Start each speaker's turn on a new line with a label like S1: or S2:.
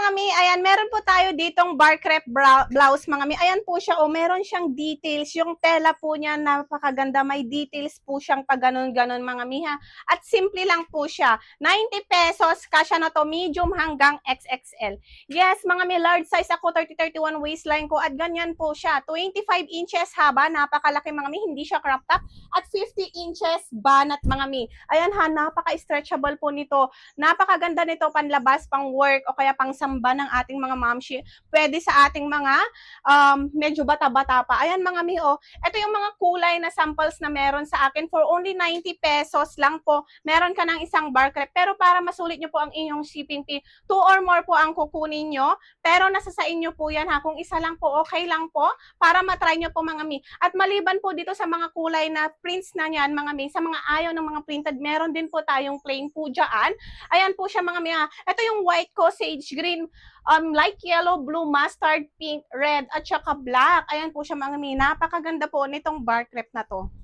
S1: mga mi, ayan, meron po tayo ditong bar crepe blouse mga mi. Ayan po siya, meron siyang details. Yung tela po niya, napakaganda. May details po siyang pag ganon-ganon mga mi ha. At simple lang po siya. 90 pesos, kasya na to, medium hanggang XXL. Yes, mga mi, large size ako, 30-31 waistline ko. At ganyan po siya. 25 inches haba, napakalaki mga mi, hindi siya crop top. At 50 inches banat mga mi. Ayan ha, napaka-stretchable po nito. Napakaganda nito panlabas, pang work o kaya pang samba ng ating mga mamshi. Pwede sa ating mga medyo bata-bata pa. Ayan mga mi, ito yung mga kulay na samples na meron sa akin. For only 90 pesos lang po, meron ka ng isang bar crepe. Pero para masulit nyo po ang inyong shipping fee, 2 or more po ang kukunin nyo. Pero nasa sa inyo po yan ha. Kung isa lang po, okay lang po para matry nyo po mga mi. At maliban po dito sa mga kulay na prints na yan mga mi, sa mga ayaw ng mga printed, meron din po tayong plain po dyan. Ayan po siya mga miya. Ito yung white ko, sage green, light yellow, blue, mustard, pink, red, at saka black. Ayan po siya mga miya. Napakaganda po nitong bar crepe na to.